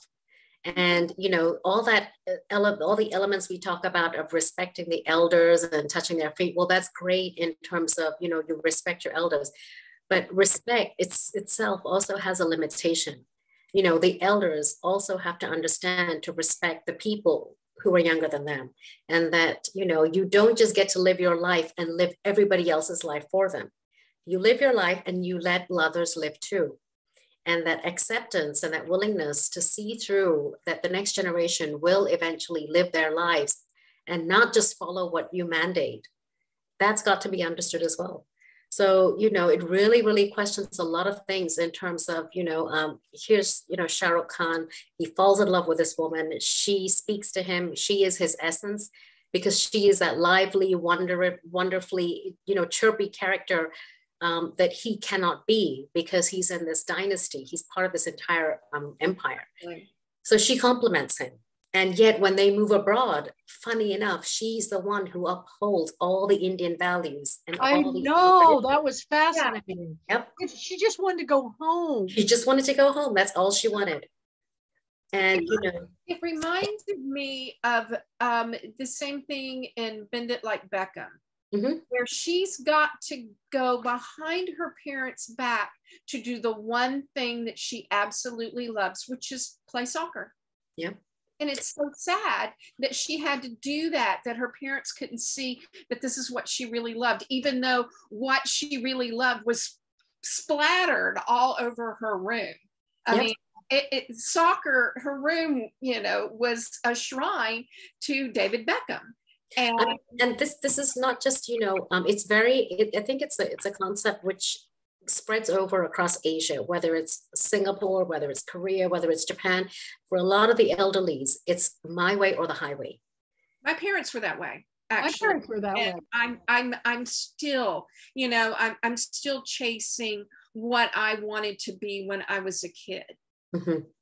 And, you know, all the elements we talk about of respecting the elders and touching their feet, well, that's great in terms of, you know, you respect your elders. But respect itself also has a limitation. You know, the elders also have to understand to respect the people who are younger than them. And that, you know, you don't just get to live your life and live everybody else's life for them. You live your life and you let others live too. And that acceptance and that willingness to see through that the next generation will eventually live their lives and not just follow what you mandate. That's got to be understood as well. So, you know, it really, really questions a lot of things in terms of, you know, here's, you know, Shah Rukh Khan, he falls in love with this woman. She speaks to him. She is his essence because she is that lively, wonderfully, you know, chirpy character that he cannot be because he's in this dynasty. He's part of this entire empire. Right. So she compliments him. And yet when they move abroad, funny enough, she's the one who upholds all the Indian values. And I all the know, that was fascinating. Yep. She just wanted to go home. She just wanted to go home. That's all she wanted. And, you know. It reminded me of the same thing in Bend It Like Beckham, where she's got to go behind her parents' back to do the one thing that she absolutely loves, which is play soccer. Yeah. And it's so sad that she had to do that, that her parents couldn't see that this is what she really loved, even though what she really loved was splattered all over her room. I mean, soccer, her room, you know, was a shrine to David Beckham. And this is not just, you know, it's very, I think it's a concept which spreads over across Asia, whether it's Singapore, whether it's Korea, whether it's Japan. For a lot of the elderlies, it's my way or the highway. My parents were that way. Actually. My parents were that way. I'm still, you know, I'm still chasing what I wanted to be when I was a kid,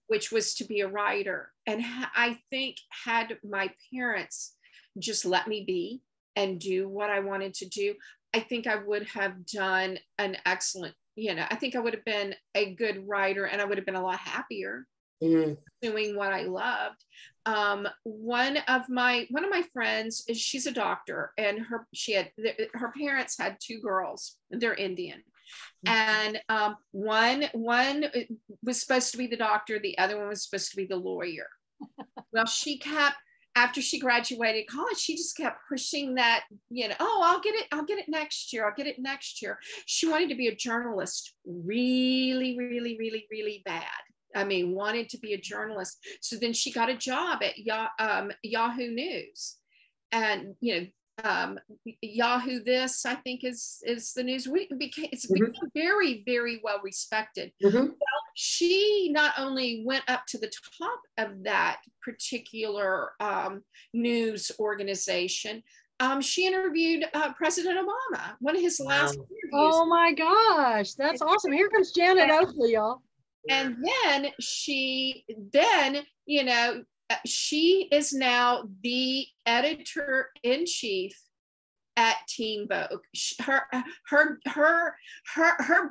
which was to be a writer. And I think had my parents just let me be and do what I wanted to do, I think I would have done an excellent, you know, I think I would have been a good writer, and I would have been a lot happier doing what I loved. One of my friends is, she's a doctor, and her parents had two girls. They're Indian. And one was supposed to be the doctor, the other one was supposed to be the lawyer. Well, after she graduated college, she just kept pushing that, you know, oh, I'll get it next year. I'll get it next year. She wanted to be a journalist really, really, really, really bad. I mean, wanted to be a journalist. So then she got a job at Yahoo News, and, you know, Yahoo This, I think, is the news. It's become very, very well respected. Well, she not only went up to the top of that particular news organization, she interviewed President Obama, one of his last interviews. Oh my gosh, that's awesome. Here comes Janet Oakley, y'all. And then she is now the editor-in-chief at Teen Vogue. Her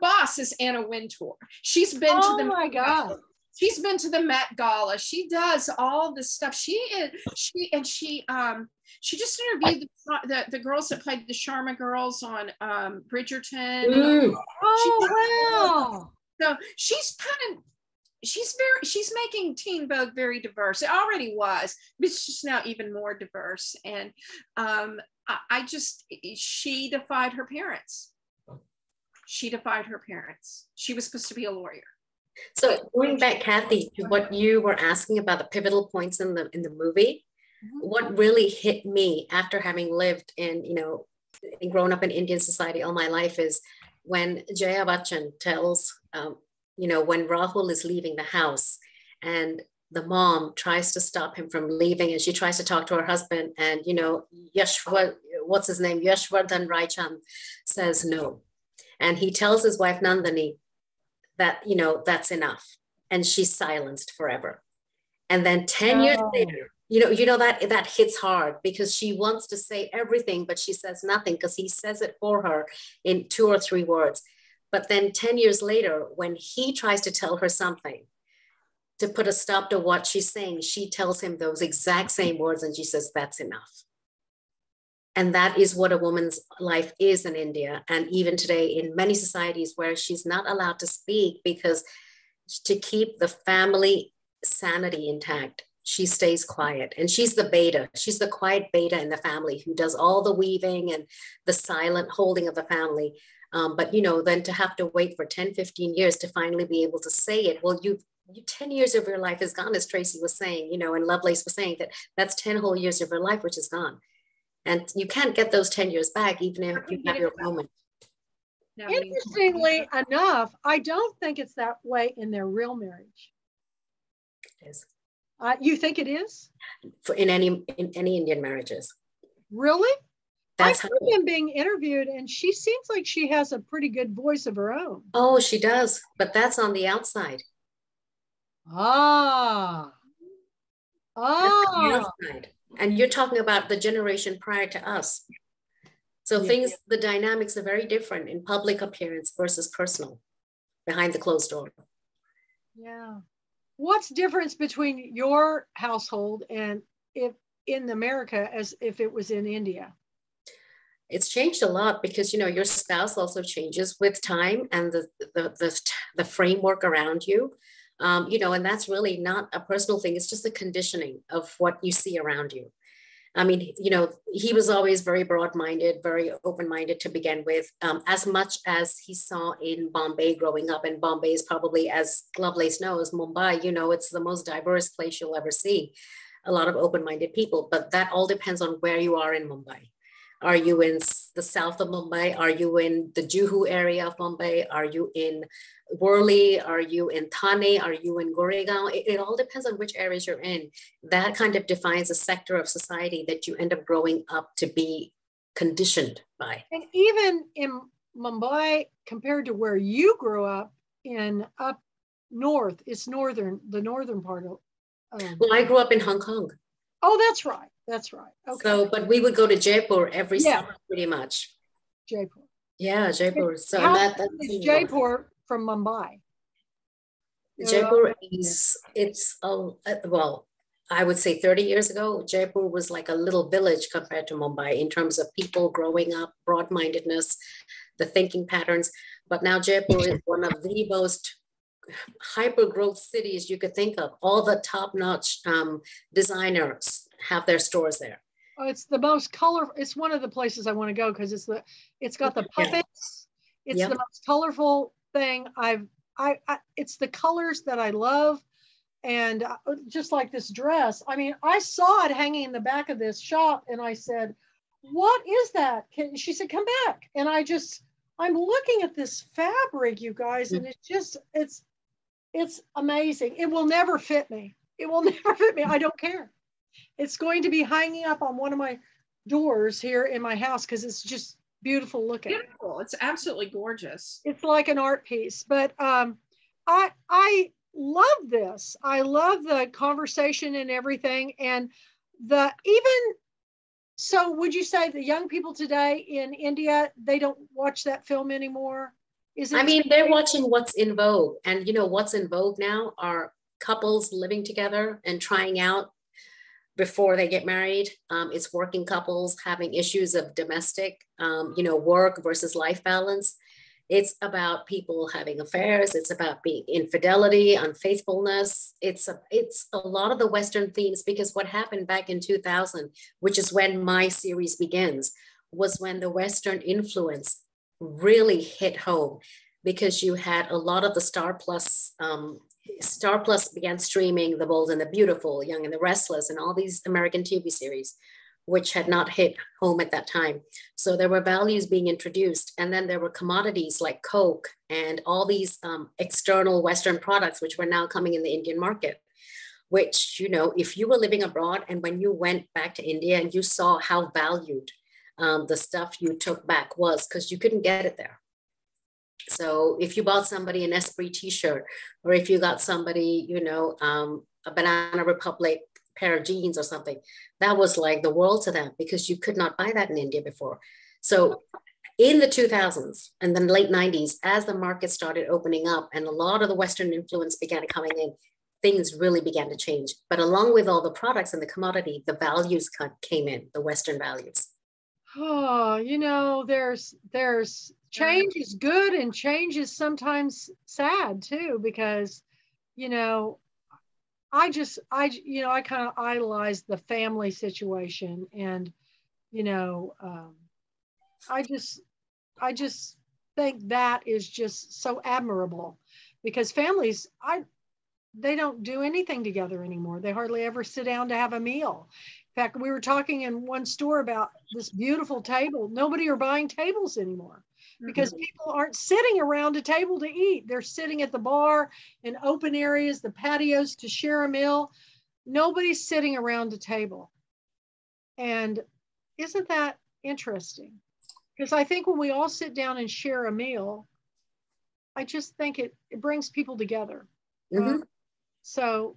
boss is Anna Wintour. She's been to the Met Gala. She's been to the Met Gala. She does all this stuff. She just interviewed the girls that played the Sharma girls on Bridgerton. Wow. So she's making Teen Vogue very diverse. It already was, but it's just now even more diverse. And she defied her parents. She was supposed to be a lawyer. So going back, Kathy, to what you were asking about the pivotal points in the movie, what really hit me after having lived in, you know, and grown up in Indian society all my life is when Jaya Bachchan tells, you know, when Rahul is leaving the house and the mom tries to stop him from leaving, and she tries to talk to her husband, and, you know, what's his name? Yashwardhan Raichand says no. And he tells his wife Nandini that, you know, that's enough. And she's silenced forever. And then 10 years later, you know that hits hard, because she wants to say everything, but she says nothing because he says it for her in 2 or 3 words. But then 10 years later, when he tries to tell her something to put a stop to what she's saying, she tells him those exact same words, and she says, that's enough. And that is what a woman's life is in India. And even today in many societies where she's not allowed to speak, because to keep the family sanity intact, she stays quiet. And she's the beta. She's the quiet beta in the family who does all the weaving and the silent holding of the family. But, you know, then to have to wait for 10, 15 years to finally be able to say it. Well, you 10 years of your life is gone, as Tracy was saying, you know, and Lovelace was saying that's 10 whole years of your life, which is gone. And you can't get those 10 years back, even if you have your moment. Interestingly enough, I don't think it's that way in their real marriage. It is. You think it is? In any Indian marriages. Really? That's I've heard them being interviewed, and she seems like she has a pretty good voice of her own. Oh, she does. But that's on the outside. Ah. Oh, Side. And you're talking about the generation prior to us. So things, the dynamics are very different in public appearance versus personal, behind the closed door. yeah. What's difference between your household and if in America as if it was in India? It's changed a lot because, you know, your spouse also changes with time and the framework around you. You know, and that's really not a personal thing. It's just a conditioning of what you see around you. I mean, you know, he was always very broad-minded, very open-minded to begin with, as much as he saw in Bombay growing up. And Bombay is probably, as Lovelace knows, Mumbai, you know, it's the most diverse place you'll ever see. A lot of open-minded people, but that all depends on where you are in Mumbai. Are you in the south of Mumbai? Are you in the Juhu area of Mumbai? Are you in Worli? Are you in Thane? Are you in Goregaon? It all depends on which areas you're in. That kind of defines a sector of society that you end up growing up to be conditioned by. And even in Mumbai, compared to where you grew up in up north, it's northern, the northern part of. Well, I grew up in Hong Kong. Oh, that's right. That's right. Okay. So, but we would go to Jaipur every summer, pretty much. Jaipur. Yeah, Jaipur. So how that's is Jaipur from Mumbai? Jaipur is, it's, well, I would say 30 years ago, Jaipur was like a little village compared to Mumbai in terms of people growing up, broad-mindedness, the thinking patterns. But now Jaipur is one of the most hyper-growth cities you could think of. All the top-notch designers have their stores there. Oh, it's the most colorful. It's one of the places I want to go because it's got the puppets. It's the most colorful thing it's the colors that I love. And just like this dress, I mean, I saw it hanging in the back of this shop and I said, what is that? She said, come back. And I'm looking at this fabric, you guys, and it's amazing. It will never fit me. It will never fit me. I don't care. It's going to be hanging up on one of my doors here in my house because it's just beautiful looking. Beautiful. It's absolutely gorgeous. It's like an art piece. But I love this. I love the conversation and everything. And so would you say the young people today in India, they don't watch that film anymore? I mean, they're watching what's in vogue. And you know, what's in vogue now are couples living together and trying out before they get married. It's working couples having issues of domestic, you know, work versus life balance. It's about people having affairs. It's about being infidelity, unfaithfulness. It's a lot of the Western themes, because what happened back in 2000, which is when my series begins, was when the Western influence really hit home, because you had a lot of the Star Plus began streaming The Bold and the Beautiful, Young and the Restless, and all these American TV series, which had not hit home at that time. So there were values being introduced. And then there were commodities like Coke and all these external Western products, which were now coming in the Indian market, which, you know, if you were living abroad and when you went back to India and you saw how valued the stuff you took back was, because you couldn't get it there. So if you bought somebody an Esprit t-shirt, or if you got somebody, you know, a Banana Republic pair of jeans or something, that was like the world to them, because you could not buy that in India before. So in the 2000s and then late 90s, as the market started opening up and a lot of the Western influence began coming in, things really began to change. But along with all the products and the commodity, the values came in, the Western values. Oh, you know, there's change is good and change is sometimes sad too, because, you know, I kind of idolize the family situation, and, you know, I just think that is just so admirable, because families, they don't do anything together anymore. They hardly ever sit down to have a meal. In fact, we were talking in one store about this beautiful table. Nobody are buying tables anymore, because people aren't sitting around a table to eat. They're sitting at the bar in open areas, the patios to share a meal. Nobody's sitting around a table. And isn't that interesting? Because I think when we all sit down and share a meal, I just think it brings people together. So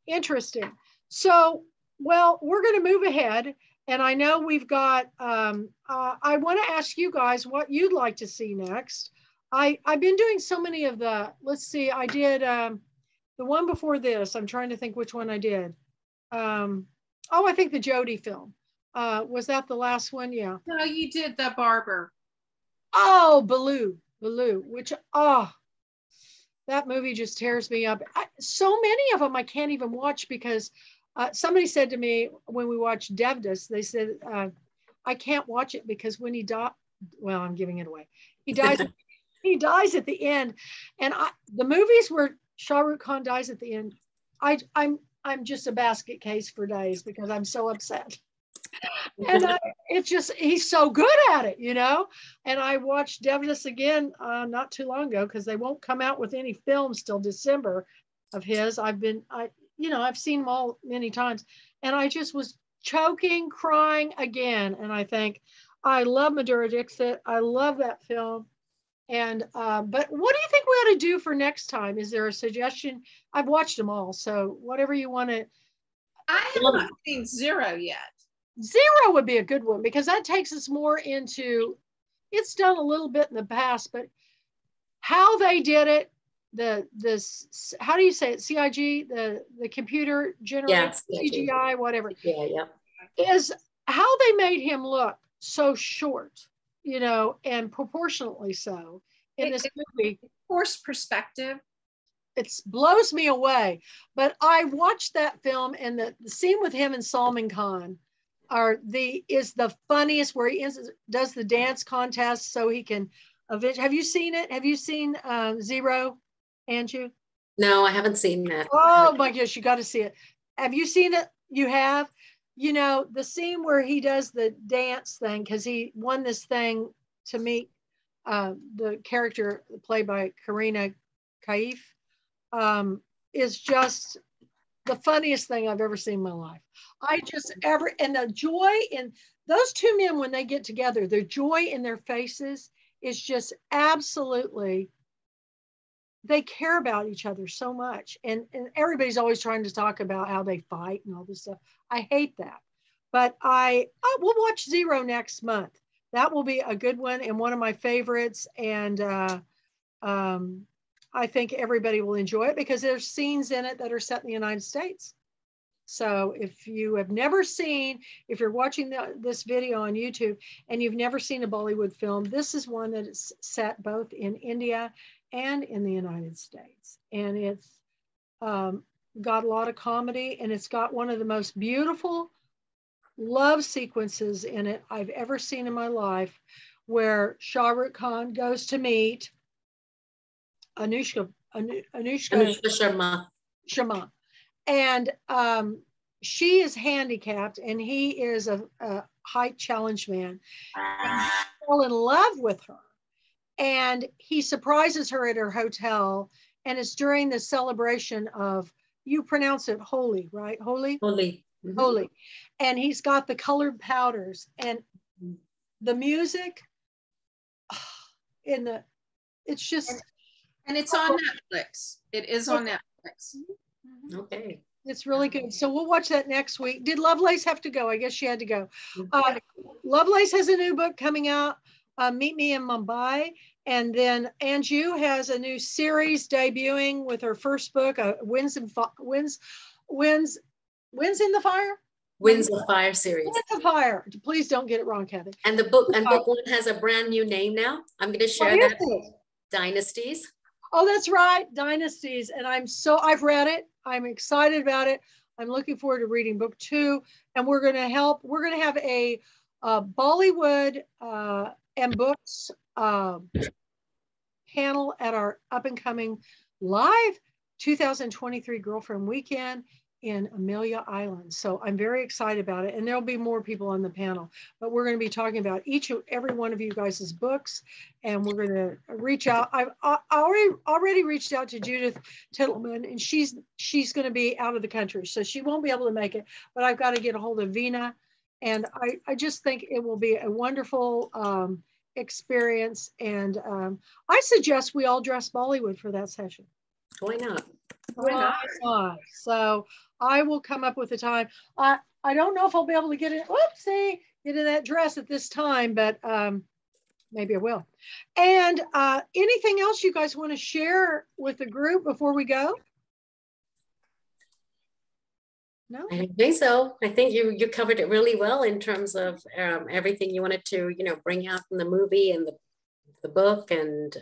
interesting. So, well, we're going to move ahead. And I know we've got, I want to ask you guys what you'd like to see next. I've been doing so many of the, let's see, I did the one before this. I'm trying to think which one I did. Oh, I think the Jodie film. Was that the last one? Yeah. No, you did the Barber. Oh, Baloo, which, oh, that movie just tears me up. So many of them I can't even watch because somebody said to me when we watched Devdas, they said, I can't watch it because when he died, well, I'm giving it away. He dies, he dies at the end. And the movies where Shah Rukh Khan dies at the end, I'm just a basket case for days because I'm so upset. And it's just, he's so good at it, you know? And I watched Devdas again not too long ago because they won't come out with any films till December of his. I've seen them all many times. And I just was choking, crying again. And I think, I love Madhura Dixit. I love that film. And, but what do you think we ought to do for next time? Is there a suggestion? I've watched them all. So whatever you want to. I haven't seen Zero yet. Zero would be a good one because that takes us more into, it's done a little bit in the past, but how they did it, how do you say it? CIG, the computer generated, CGI, whatever. Yeah. Is how they made him look so short, you know, and proportionately so in this movie. Forced perspective. It blows me away. But I watched that film and the scene with him and Salman Khan is the funniest, where he does the dance contest so he can. Have you seen it? Have you seen Zero, Anju? No, I haven't seen that. Oh my gosh, you got to see it. Have you seen it? You have. You know, the scene where he does the dance thing because he won this thing to meet the character played by Karina Kaif is just the funniest thing I've ever seen in my life. And the joy in those two men when they get together, their joy in their faces is just absolutely, they care about each other so much. And everybody's always trying to talk about how they fight and all this stuff. I hate that. But I will watch Zero next month. That will be a good one and one of my favorites. And I think everybody will enjoy it because there's scenes in it that are set in the United States. So if you have never seen, if you're watching this video on YouTube and you've never seen a Bollywood film, this is one that is set both in India and in the United States. And it's got a lot of comedy and it's got one of the most beautiful love sequences in it I've ever seen in my life, where Shah Rukh Khan goes to meet Anushka Sharma. And she is handicapped and he is a height challenged man. And he fell in love with her. And he surprises her at her hotel. And it's during the celebration of, you pronounce it Holi, right? Holi? Holi. Mm-hmm. Holi. And he's got the colored powders and the music it's just. And it's on Netflix. It is on Netflix. Okay. It's really good. So we'll watch that next week. Did Lovelace have to go? I guess she had to go. Lovelace has a new book coming out, Meet Me in Mumbai. And then Anju has a new series debuting with her first book, Winds in the Fire? Winds of Fire series. Winds of Fire. Please don't get it wrong, Kathy. And book one has a brand new name now. I'm going to share that. Dynasties. Oh, that's right. Dynasties. And I've read it. I'm excited about it. I'm looking forward to reading book 2. And we're going to have a Bollywood and books panel at our up and coming live 2023 Girlfriend Weekend in Amelia Island. So I'm very excited about it. And there'll be more people on the panel, but we're going to be talking about every one of you guys' books. And we're going to reach out. I've already reached out to Judith Tittleman, and she's going to be out of the country. So she won't be able to make it, but I've got to get a hold of Vina. And I just think it will be a wonderful experience. And I suggest we all dress Bollywood for that session. Why not? Why not? So I will come up with a time. I don't know if I'll be able to get it. Whoopsie, get in that dress at this time, but maybe I will. And anything else you guys want to share with the group before we go? No? I don't think so. I think you covered it really well in terms of everything you wanted to, bring out in the movie and the book and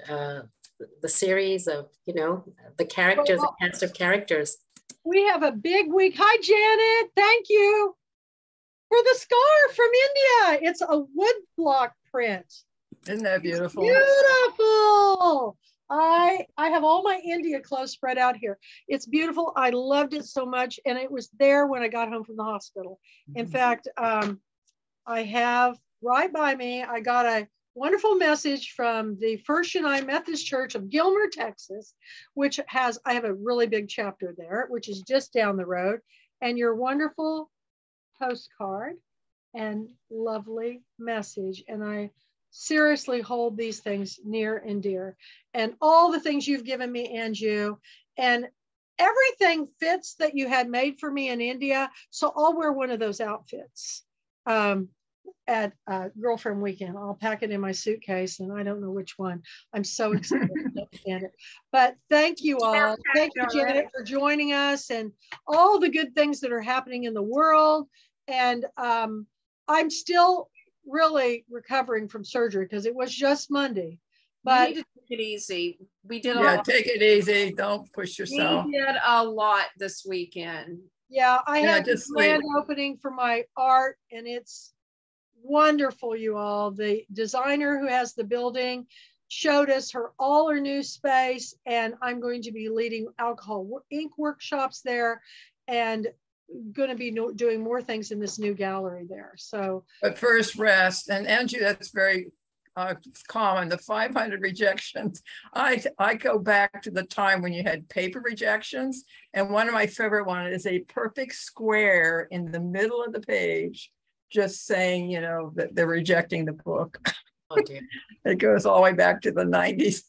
the series of, the characters, the cast of characters. We have a big week. Hi, Janet. Thank you for the scarf from India. It's a wood block print. Isn't that beautiful? Beautiful. I have all my India clothes spread out here. It's beautiful. I loved it so much. And it was there when I got home from the hospital. In fact, I have right by me, I got a wonderful message from the First United Methodist Church of Gilmer, Texas, which I have a really big chapter there, which is just down the road. And your wonderful postcard and lovely message. And I seriously hold these things near and dear. And all the things you've given me, Anju, and everything fits that you had made for me in India. So I'll wear one of those outfits at girlfriend weekend. I'll pack it in my suitcase and I don't know which one. I'm so excited to understand it. But thank you all. Thank you, Janet, for joining us and all the good things that are happening in the world. And I'm still really recovering from surgery because it was just Monday. But you need to take it easy. We did take it easy. Don't push yourself. We did a lot this weekend. Yeah, I had this grand opening for my art and it's wonderful, you all. The designer who has the building showed us all her new space, and I'm going to be leading alcohol ink workshops there and going to be doing more things in this new gallery there. So, but first rest. And Angie, that's very common, the 500 rejections. I go back to the time when you had paper rejections, and one of my favorite ones is a perfect square in the middle of the page just saying, that they're rejecting the book. Oh, dear. It goes all the way back to the 90s.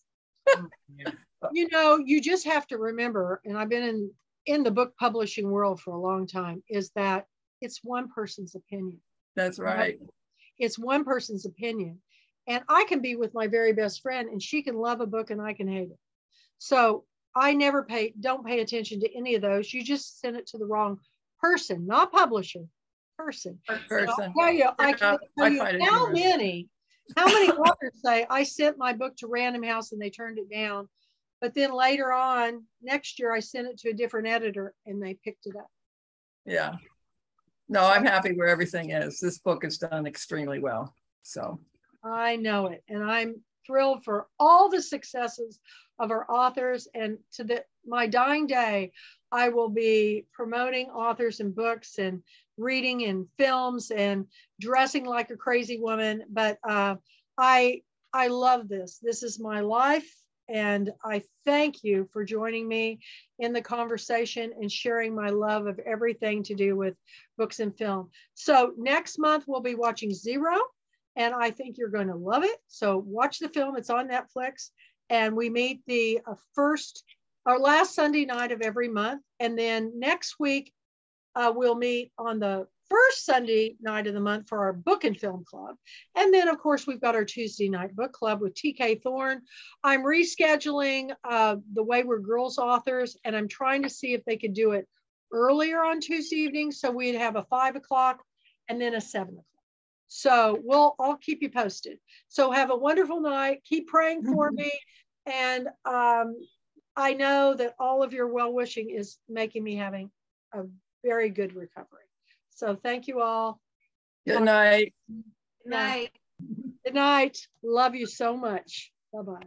You just have to remember, and I've been in the book publishing world for a long time, is that it's one person's opinion. That's right. It's one person's opinion. And I can be with my very best friend and she can love a book and I can hate it. So I don't pay attention to any of those. You just send it to the wrong person, not publisher, person. I can tell you how many authors say, I sent my book to Random House and they turned it down. But then later on, next year, I sent it to a different editor and they picked it up. Yeah. No, I'm happy where everything is. This book is done extremely well. So I know it. And I'm thrilled for all the successes of our authors. And to my dying day, I will be promoting authors and books and reading and films and dressing like a crazy woman. But I love this. This is my life. And I thank you for joining me in the conversation and sharing my love of everything to do with books and film. So next month, we'll be watching Zero, and I think you're going to love it. So watch the film. It's on Netflix. And we meet the last Sunday night of every month. And then next week, we'll meet on the first Sunday night of the month for our book and film club. And then of course, we've got our Tuesday night book club with TK Thorne. I'm rescheduling the Wayward Girls authors, and I'm trying to see if they could do it earlier on Tuesday evening. So we'd have a 5 o'clock and then a 7 o'clock. So I'll keep you posted. So have a wonderful night. Keep praying for me. And I know that all of your well-wishing is making me having a very good recovery. So thank you all. Good night. Good night. Good night. Love you so much. Bye-bye.